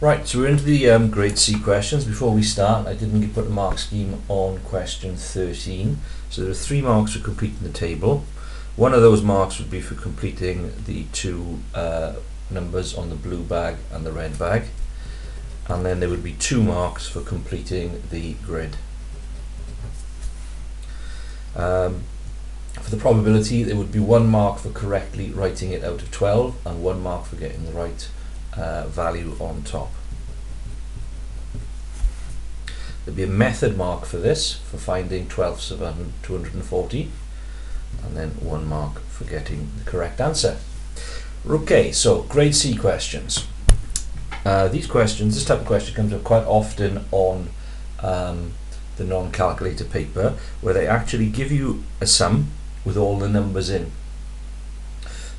Right, so we're into the grade C questions. Before we start, I didn't put a mark scheme on question 13. So there are 3 marks for completing the table. One of those marks would be for completing the 2 numbers on the blue bag and the red bag. And then there would be 2 marks for completing the grid. For the probability, there would be 1 mark for correctly writing it out of 12 and 1 mark for getting the right value on top. There'd be a method mark for this, for finding 12ths of 240, and then 1 mark for getting the correct answer. Okay, so grade C questions. This type of question comes up quite often on the non-calculator paper, where they actually give you a sum with all the numbers in.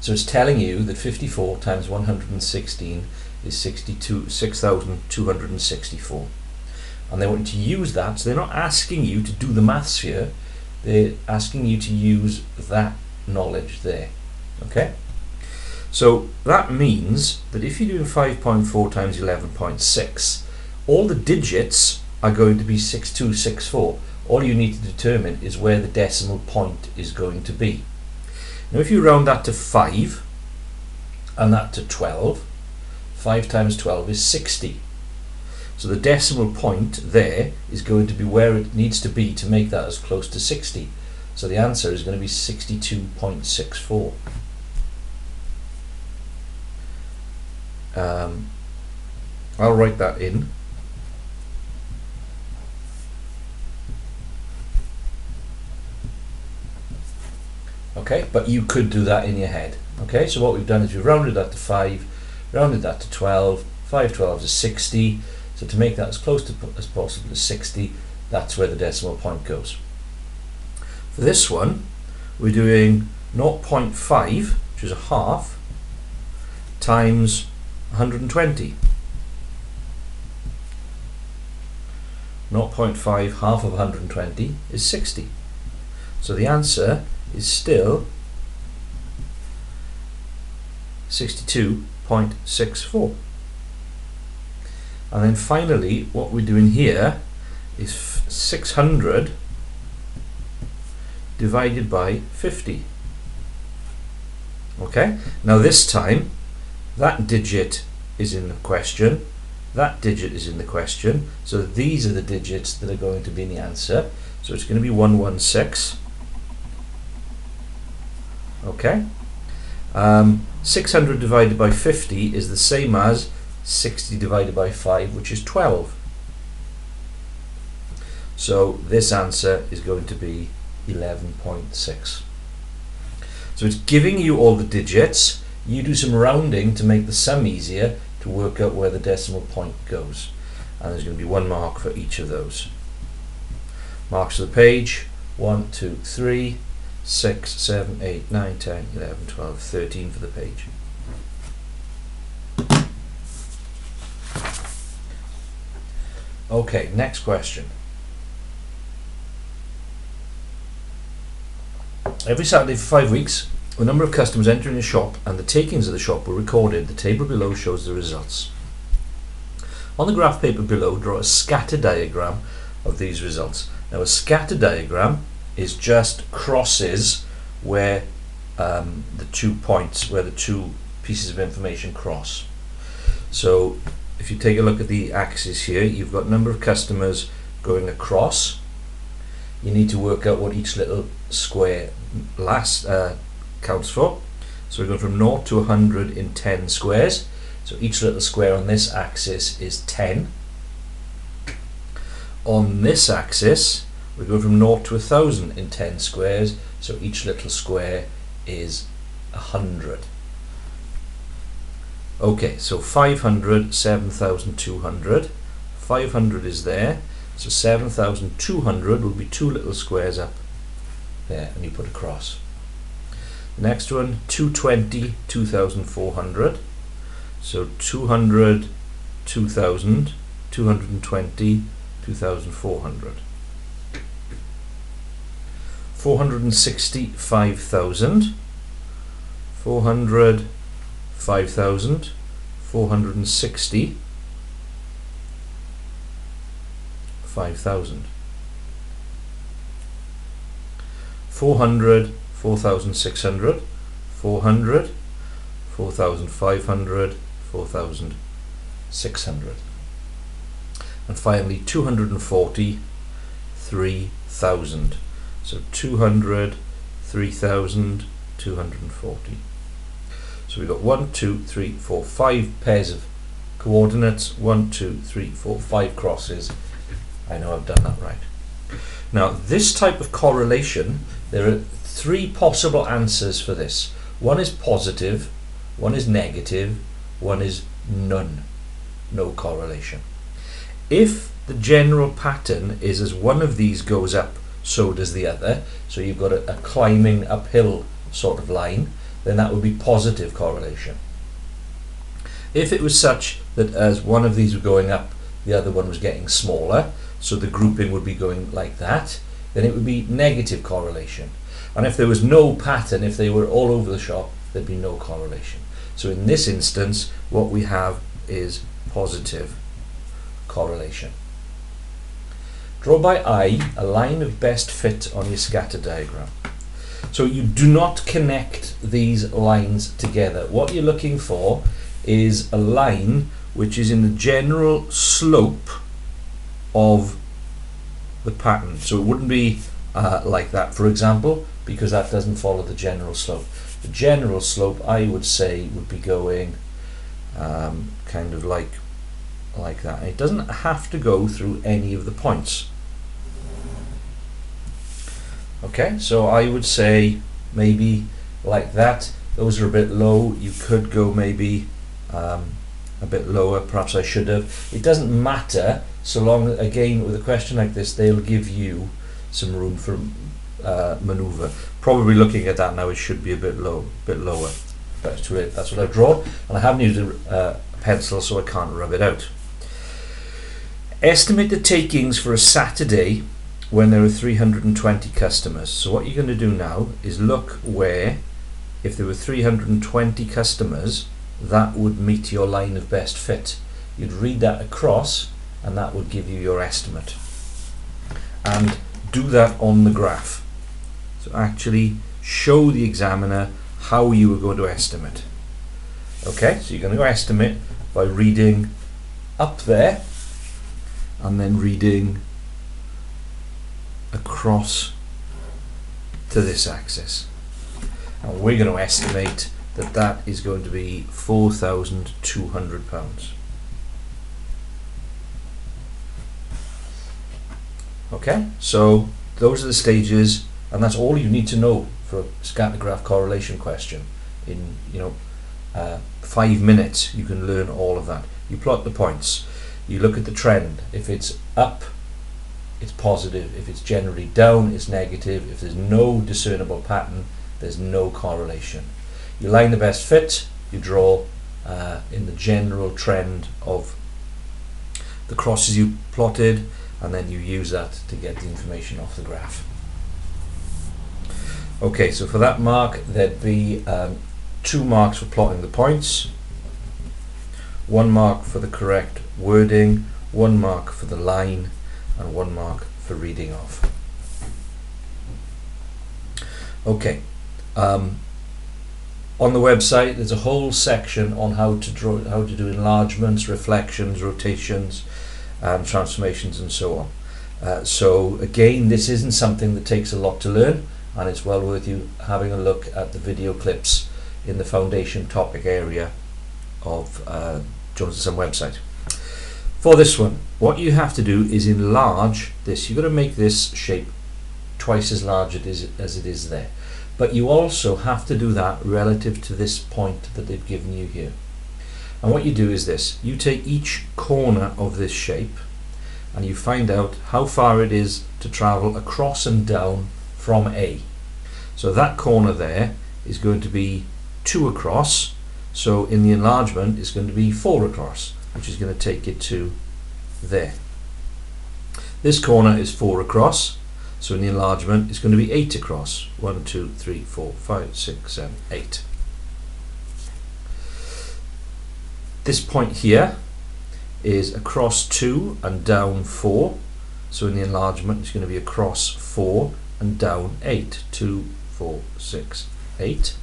So it's telling you that 54 times 116 is 6,264. And they want you to use that, so they're not asking you to do the maths here, they're asking you to use that knowledge there. Okay? So that means that if you're doing 5.4 times 11.6, all the digits are going to be 6264. All you need to determine is where the decimal point is going to be. Now if you round that to 5 and that to 12, 5 times 12 is 60. So the decimal point there is going to be where it needs to be to make that as close to 60. So the answer is going to be 62.64. I'll write that in. Okay, but you could do that in your head. Okay, so what we've done is we've rounded that to 5, rounded that to 12, 5 12s is 60, so to make that as close to as possible to 60, that's where the decimal point goes. For this one, we're doing 0.5, which is a half, times 120. 0.5 half of 120 is 60. So the answer is still 62.64. And then finally, what we're doing here is 600 divided by 50. Okay, now this time that digit is in the question, that digit is in the question, so these are the digits that are going to be in the answer. So it's going to be 116. Okay, 600 divided by 50 is the same as 60 divided by 5, which is 12. So this answer is going to be 11.6. So it's giving you all the digits. You do some rounding to make the sum easier to work out where the decimal point goes. And there's going to be 1 mark for each of those. Marks of the page, 1, 2, 3, 6, 7, 8, 9, 10, 11, 12, 13 for the page. Okay, next question. Every Saturday for 5 weeks, the number of customers entering the shop and the takings of the shop were recorded. The table below shows the results. On the graph paper below, draw a scatter diagram of these results. Now a scatter diagram is just crosses where the 2 points, where the 2 pieces of information cross. So if you take a look at the axis here, you've got number of customers going across. You need to work out what each little square counts for. So we're going from 0 to 100 in 10 squares. So each little square on this axis is 10. On this axis, we go from 0 to 1000 in 10 squares, so each little square is 100. Okay, so 500, 7,200. 500 is there, so 7,200 will be 2 little squares up there, and you put a cross. Next one, 220, 2,400. So 200, 2,000, 220, 2,400. 460, 5,000. 400, 5,000. 460, 5,000. 400, 4,600, 400, 4,500, 4,600. And finally 240, 3,000. So 200, 3,000, 240. So we've got 1, 2, 3, 4, 5 pairs of coordinates. 1, 2, 3, 4, 5 crosses. I know I've done that right. Now this type of correlation, there are 3 possible answers for this. One is positive, one is negative, one is none. No correlation. If the general pattern is as one of these goes up, so does the other, so you've got a climbing uphill sort of line, then that would be positive correlation. If it was such that as one of these were going up, the other one was getting smaller, so the grouping would be going like that, then it would be negative correlation. And if there was no pattern, if they were all over the shop, there'd be no correlation. So in this instance, what we have is positive correlation. Draw by eye a line of best fit on your scatter diagram. So you do not connect these lines together. What you're looking for is a line which is in the general slope of the pattern. So it wouldn't be like that, for example, because that doesn't follow the general slope. The general slope, I would say, would be going kind of like that. And it doesn't have to go through any of the points. Okay, so I would say maybe like that. Those are a bit low. You could go maybe a bit lower. Perhaps I should have. It doesn't matter, so long, again, with a question like this, they'll give you some room for maneuver. Probably looking at that now, it should be a bit lower. But it's too late. That's what I've drawn, and I haven't used a pencil, so I can't rub it out. Estimate the takings for a Saturday when there are 320 customers. So what you're going to do now is look where, if there were 320 customers, that would meet your line of best fit. You'd read that across, and that would give you your estimate. And do that on the graph. So actually show the examiner how you are going to estimate. Okay, so you're going to go estimate by reading up there and then reading across to this axis. And we're going to estimate that that is going to be £4,200. Okay, so those are the stages, and that's all you need to know for a scatter graph correlation question. In 5 minutes you can learn all of that. You plot the points, you look at the trend. If it's up, it's positive. If it's generally down, it's negative. If there's no discernible pattern, there's no correlation. You line the best fit, you draw in the general trend of the crosses you plotted, and then you use that to get the information off the graph. Okay, so for that mark, there'd be 2 marks for plotting the points, 1 mark for the correct wording, 1 mark for the line, and 1 mark for reading off. Okay, on the website there's a whole section on how to do enlargements, reflections, rotations, transformations, and so on. So again, this isn't something that takes a lot to learn, and it's well worth you having a look at the video clips in the foundation topic area of Jones & Son website. For this one, what you have to do is enlarge this. You've got to make this shape twice as large as it is there. But you also have to do that relative to this point that they've given you here. And what you do is this: you take each corner of this shape and you find out how far it is to travel across and down from A. So that corner there is going to be 2 across, so in the enlargement it's going to be 4 across, which is going to take it to there. This corner is 4 across, so in the enlargement it's going to be 8 across. 1, 2, 3, 4, 5, 6, 7, 8. This point here is across 2 and down 4, So in the enlargement it's going to be across 4 and down 8. 2, 4, 6, 8.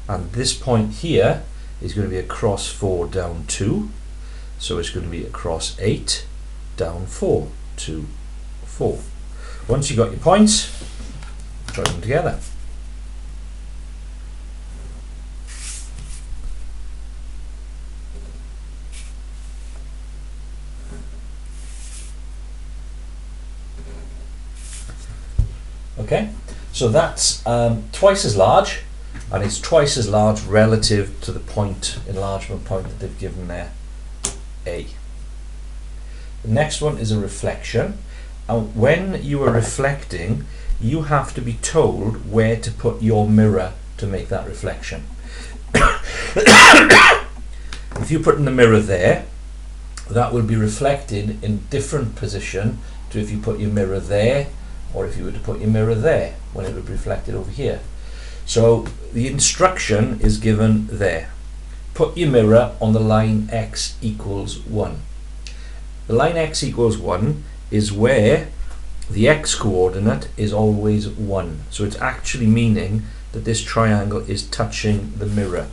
And this point here is going to be across 4, down 2. So it's going to be across 8, down 4, 2, 4. Once you've got your points, join them together. Okay, so that's twice as large, and it's twice as large relative to the point, enlargement point that they've given there, A. The next one is a reflection, and when you are reflecting, you have to be told where to put your mirror to make that reflection. If you put in the mirror there, that will be reflected in different position to if you put your mirror there, or if you were to put your mirror there, when it would be reflected over here. So the instruction is given there. Put your mirror on the line x equals 1. The line x equals 1 is where the x coordinate is always 1. So it's actually meaning that this triangle is touching the mirror.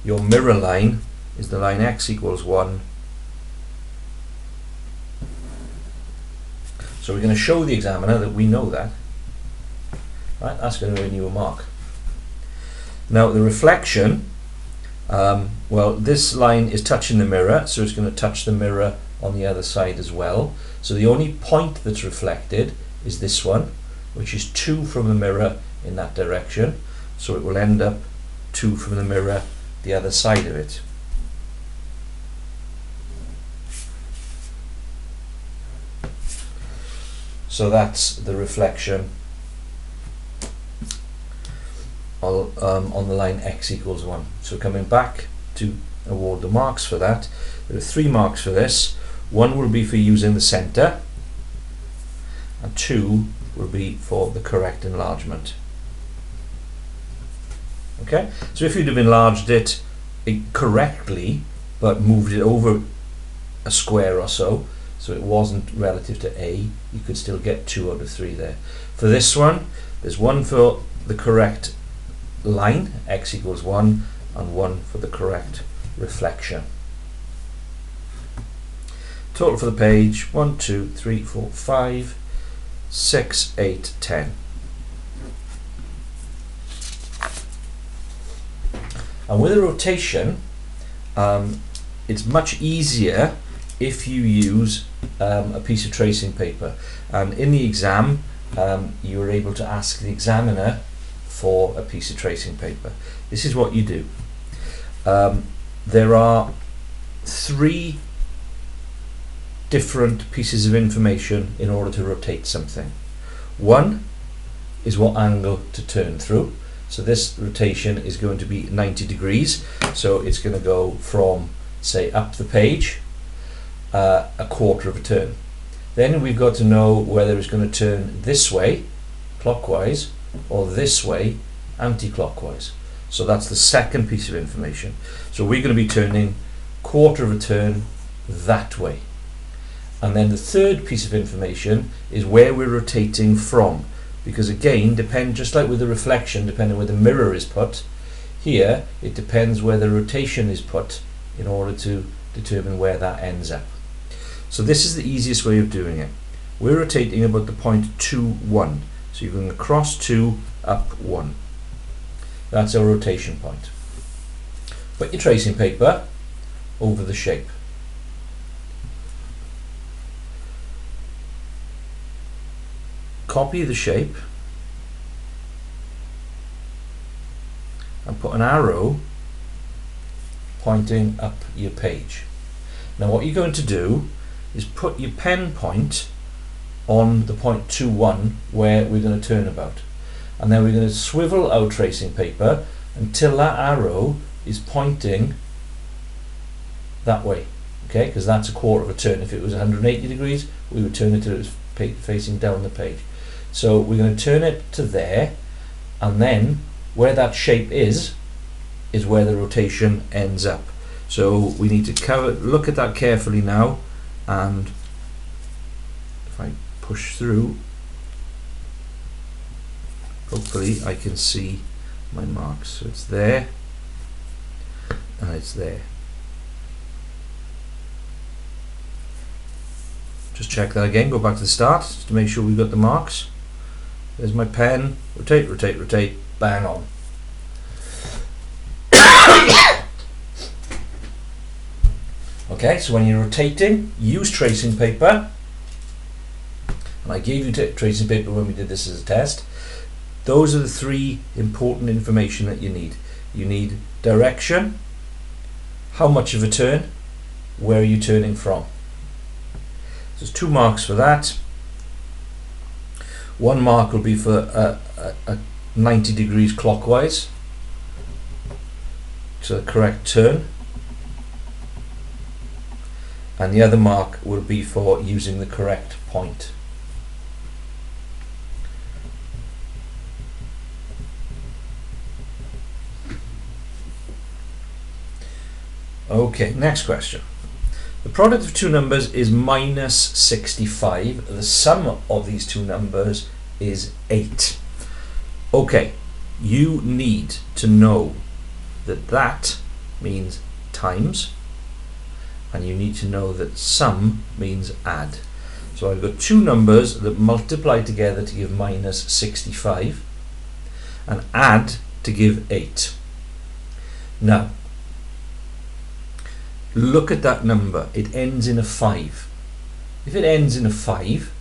Your mirror line is the line x equals 1. So we're going to show the examiner that we know that. Right, that's going to earn you a mark. Now the reflection, well, this line is touching the mirror, so it's going to touch the mirror on the other side as well. So the only point that's reflected is this one, which is 2 from the mirror in that direction. So it will end up 2 from the mirror the other side of it. So that's the reflection on the line x equals 1. So coming back to award the marks for that, there are 3 marks for this. 1 will be for using the centre, and 2 will be for the correct enlargement. Okay, so if you'd have enlarged it correctly but moved it over a square or so, so it wasn't relative to A, you could still get 2 out of 3 there. For this one, there's 1 for the correct line, x equals 1, and 1 for the correct reflection. Total for the page, 1, 2, 3, 4, 5, 6, 8, 10. And with a rotation, it's much easier if you use a piece of tracing paper. And in the exam, you are able to ask the examiner for a piece of tracing paper. This is what you do. There are 3 different pieces of information in order to rotate something. 1 is what angle to turn through. So this rotation is going to be 90 degrees. So it's going to go from, say, up the page, a quarter of a turn. Then we've got to know whether it's going to turn this way, clockwise, or this way, anti-clockwise. So that's the second piece of information. So we're going to be turning quarter of a turn that way. And then the third piece of information is where we're rotating from, because again, just like with the reflection, depending where the mirror is put, here it depends where the rotation is put in order to determine where that ends up. So this is the easiest way of doing it. We're rotating about the point 2, 1. So you're going across 2, up 1. That's our rotation point. Put your tracing paper over the shape. Copy the shape and put an arrow pointing up your page. Now what you're going to do is put your pen point on the point 2, 1 where we're going to turn about, and then we're going to swivel our tracing paper until that arrow is pointing that way, okay, because that's a quarter of a turn. If it was 180 degrees, we would turn it till it was facing down the page. So we're going to turn it to there, and then where that shape is where the rotation ends up. So we need to look at that carefully now and if I push through, hopefully I can see my marks. So it's there and it's there. Just check that again, go back to the start just to make sure we've got the marks. There's my pen, rotate, rotate, rotate, bang on. Okay, so when you're rotating, use tracing paper. And I gave you tracing paper when we did this as a test. Those are the three important information that you need. You need direction, how much of a turn, where are you turning from. So there's 2 marks for that. 1 mark will be for a 90 degrees clockwise, so the correct turn. And the other mark will be for using the correct point. Okay, next question. The product of 2 numbers is minus 65. The sum of these 2 numbers is 8. Okay, you need to know that that means times, and you need to know that sum means add. So I've got 2 numbers that multiply together to give minus 65 and add to give 8. Now, look at that number. It ends in a 5. If it ends in a 5,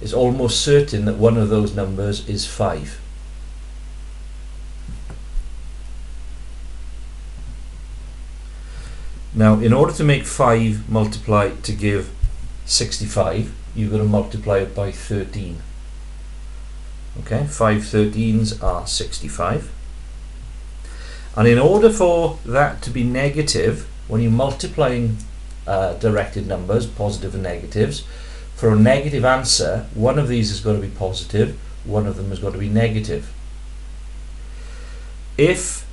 it's almost certain that one of those numbers is 5. Now, in order to make 5 multiply to give 65, you've got to multiply it by 13. Okay, 5 13s are 65. And in order for that to be negative, when you're multiplying directed numbers, positive and negatives, for a negative answer, one of these is going to be positive, one of them is going to be negative. If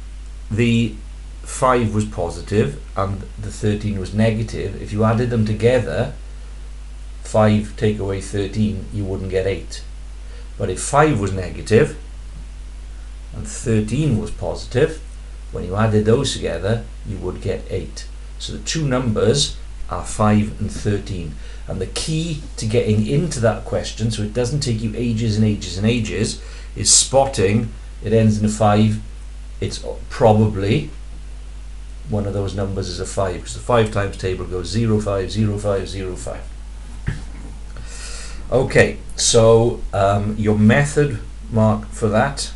the 5 was positive and the 13 was negative, if you added them together, 5 take away 13, you wouldn't get 8. But if 5 was negative and 13 was positive, when you added those together, you would get 8. So the 2 numbers are 5 and 13. And the key to getting into that question, so it doesn't take you ages and ages and ages, is spotting it ends in a 5. It's probably one of those numbers is a 5, because the 5 times table goes 0, 5, 0, 5, 0, 5. Okay, so your method mark for that.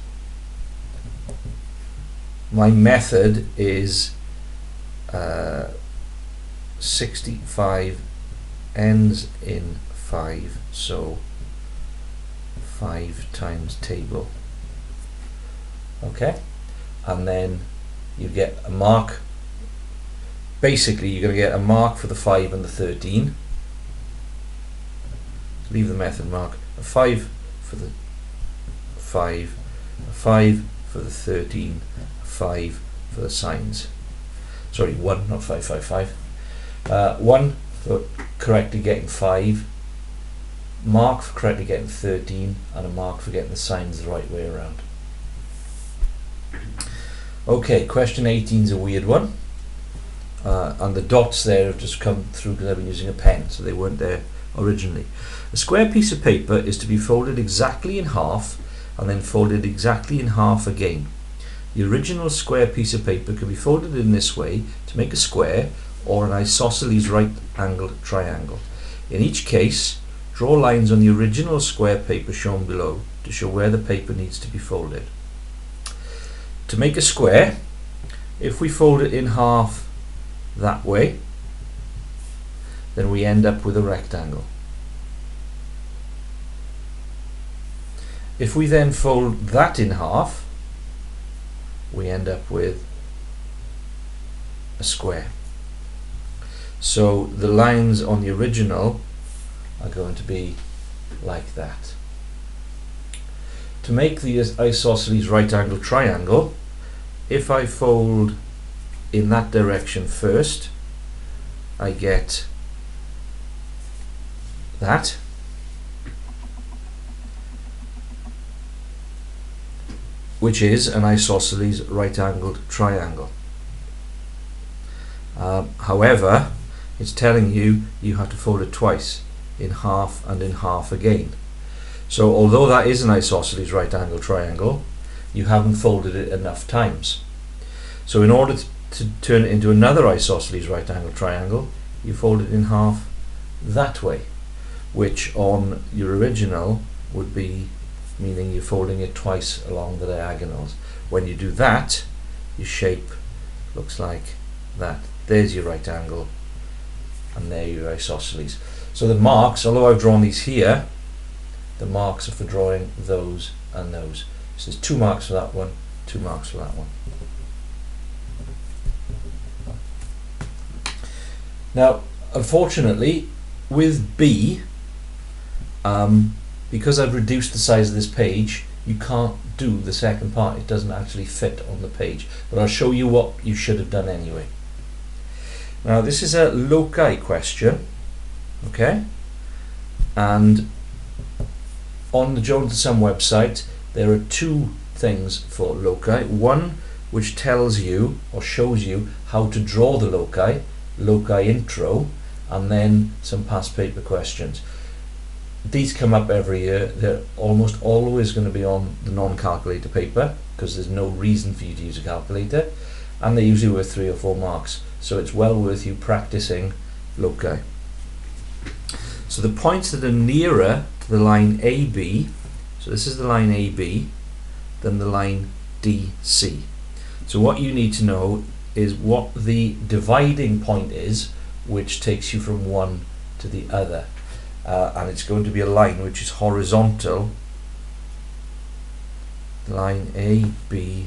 My method is 65 ends in 5, so 5 times table. Okay, and then you get a mark. Basically, you're going to get a mark for the 5 and the 13. Leave the method mark. A 5 for the 5, a 5 for the 13, a 5 for the signs. Sorry, 1, not 5, 5, 5. 1 for correctly getting 5, mark for correctly getting 13, and a mark for getting the signs the right way around. Okay, question 18 is a weird one. And the dots there have just come through because I've been using a pen, so they weren't there originally. A square piece of paper is to be folded exactly in half and then folded exactly in half again. The original square piece of paper can be folded in this way to make a square or an isosceles right angled triangle. In each case, draw lines on the original square paper shown below to show where the paper needs to be folded. To make a square, if we fold it in half that way, then we end up with a rectangle. If we then fold that in half, we end up with a square. So the lines on the original are going to be like that. To make the isosceles right angle triangle, if I fold in that direction first, I get that. which is an isosceles right-angled triangle. However, it's telling you you have to fold it twice, in half and in half again. So although that is an isosceles right-angled triangle, you haven't folded it enough times. So in order to turn it into another isosceles right-angled triangle, you fold it in half that way, which on your original would be meaning you're folding it twice along the diagonals. When you do that, your shape looks like that. There's your right angle, and there your isosceles. So the marks, although I've drawn these here, the marks are for drawing those and those. So there's 2 marks for that one, 2 marks for that one. Now, unfortunately, with B, because I've reduced the size of this page, you can't do the second part. It doesn't actually fit on the page. But I'll show you what you should have done anyway. Now, this is a loci question, okay? And on the Jones and Son website, there are 2 things for loci. One which tells you or shows you how to draw the loci intro, and then some past paper questions. These come up every year. They're almost always going to be on the non-calculator paper because there's no reason for you to use a calculator, and they're usually worth 3 or 4 marks, so it's well worth you practicing loci. So the points that are nearer to the line AB, so this is the line AB, than the line DC. So what you need to know is what the dividing point is, which takes you from one to the other. And it's going to be a line which is horizontal, line ABDC,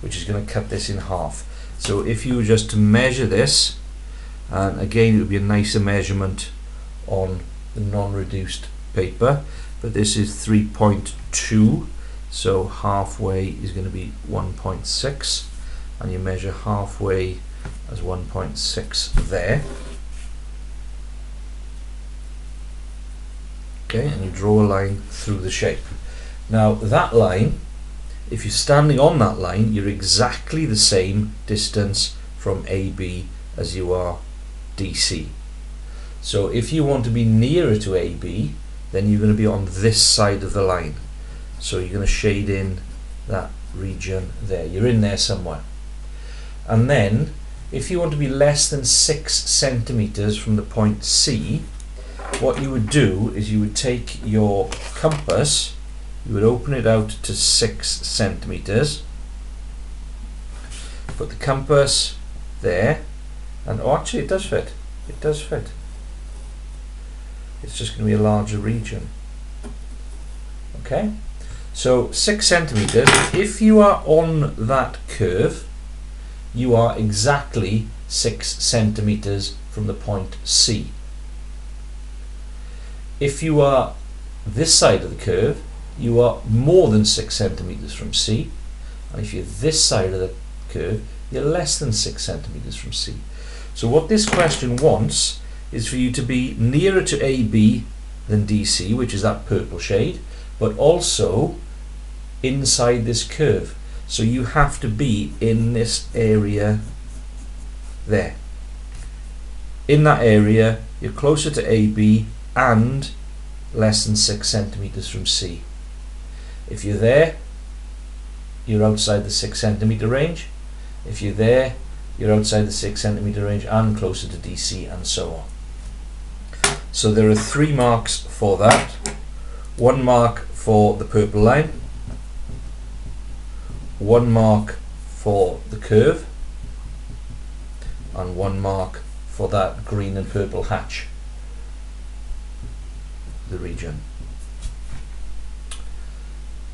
which is going to cut this in half. So if you were just to measure this, and again it would be a nicer measurement on the non-reduced paper, but this is 3.2, so halfway is going to be 1.6, and you measure halfway as 1.6 there. Okay, and you draw a line through the shape. Now that line, if you're standing on that line, you're exactly the same distance from AB as you are DC. So if you want to be nearer to AB, then you're going to be on this side of the line. So you're going to shade in that region there. You're in there somewhere. And then if you want to be less than 6 centimeters from the point C, what you would do is you would take your compass, you would open it out to 6 centimeters, put the compass there, and oh, actually it does fit. It does fit. It's just going to be a larger region. Okay, so 6 centimeters. If you are on that curve, you are exactly 6 centimeters from the point C. If you are this side of the curve, you are more than 6 centimeters from C, and if you're this side of the curve, you're less than 6 centimeters from C. So what this question wants is for you to be nearer to AB than DC, which is that purple shade, but also inside this curve. So you have to be in this area there. In that area, you're closer to AB and less than 6 centimeters from C. If you're there, you're outside the 6 centimeter range. If you're there, you're outside the 6 centimeter range and closer to DC, and so on. So there are 3 marks for that. 1 mark for the purple line, 1 mark for the curve, and 1 mark for that green and purple hatch, the region.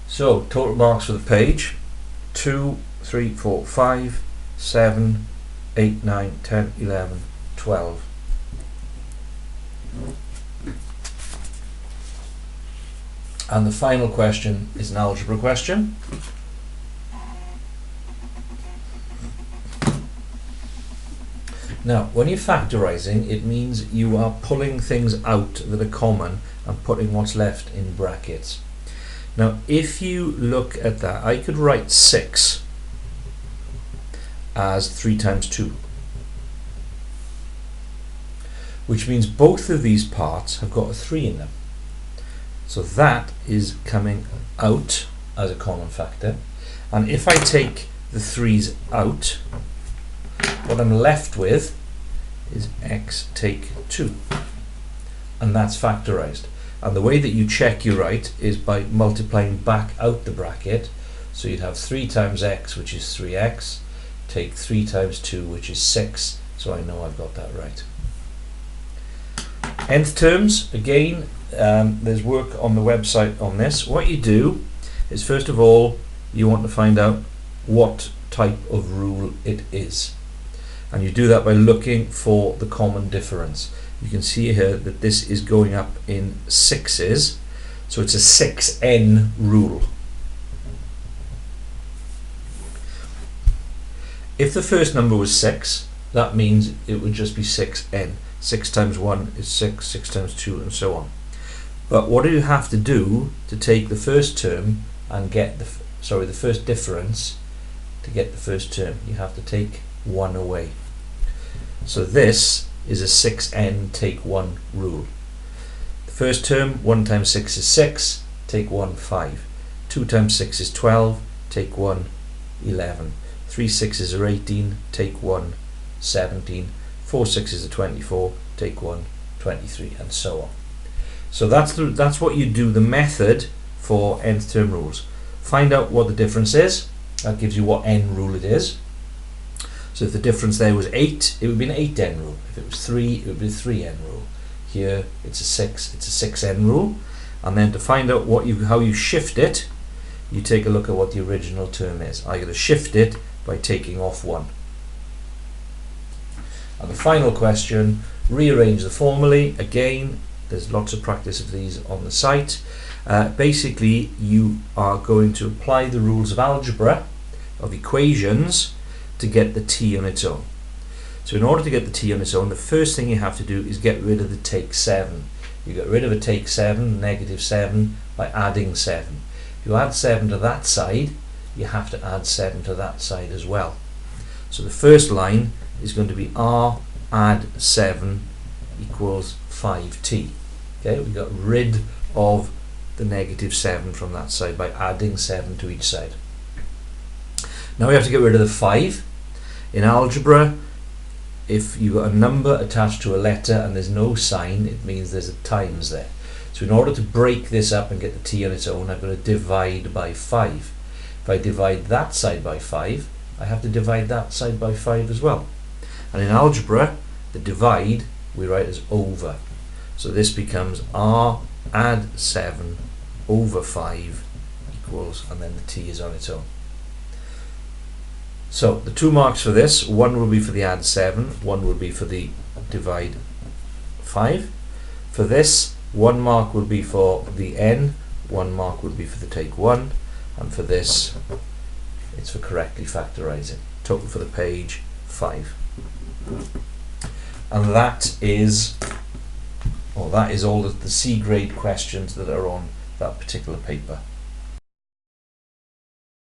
So total marks for the page: 2, 3, 4, 5, 7, 8, 9, 10, 11, 12. And the final question is an algebra question. Now, when you're factorizing, it means you are pulling things out that are common and putting what's left in brackets. Now if you look at that, I could write 6 as 3 times 2, which means both of these parts have got a 3 in them. So that is coming out as a common factor, and if I take the 3's out, what I'm left with is x take 2, and that's factorized. And the way that you check you're right is by multiplying back out the bracket. So you'd have 3 times x, which is 3x, take 3 times 2, which is 6, so I know I've got that right. Nth terms, again, there's work on the website on this. What you do is, first of all, you want to find out what type of rule it is, and you do that by looking for the common difference. You can see here that this is going up in 6's, so it's a 6n rule. If the first number was 6, that means it would just be 6n. 6 times 1 is 6, 6 times 2, and so on. But what do you have to do to take the first term and get the first difference to get the first term? You have to take 1 away. So this is a 6n take 1 rule. The first term, 1 times 6 is 6, take 1 5. 2 times 6 is 12, take 1 11. 3 6's are 18, take 1 17. 4 6's are 24, take 1 23, and so on. So that's what you do, the method for nth term rules. Find out what the difference is. That gives you what n rule it is. So if the difference there was 8, it would be an 8n rule. If it was 3, it would be a 3n rule. Here it's a 6, it's a 6n rule. And then to find out how you shift it, you take a look at what the original term is. I'm going to shift it by taking off 1. And the final question, rearrange the formulae. Again, there's lots of practice of these on the site. Basically, you are going to apply the rules of algebra, of equations, to get the t on its own. So in order to get the t on its own, the first thing you have to do is get rid of the take 7. You get rid of a take 7, negative 7, by adding 7. If you add 7 to that side, you have to add 7 to that side as well. So the first line is going to be r add 7 equals 5t. Okay, we got rid of the negative 7 from that side by adding 7 to each side. Now we have to get rid of the 5. In algebra, if you've got a number attached to a letter and there's no sign, it means there's a times there. So in order to break this up and get the t on its own, I'm going to divide by 5. If I divide that side by 5, I have to divide that side by 5 as well. And in algebra, the divide we write as over. So this becomes r add 7 over 5 equals, and then the t is on its own. So the 2 marks for this, one will be for the add 7, one will be for the divide 5. For this, 1 mark will be for the n, 1 mark will be for the take 1, and for this, it's for correctly factorizing. Total for the page 5. And that is all the C grade questions that are on that particular paper.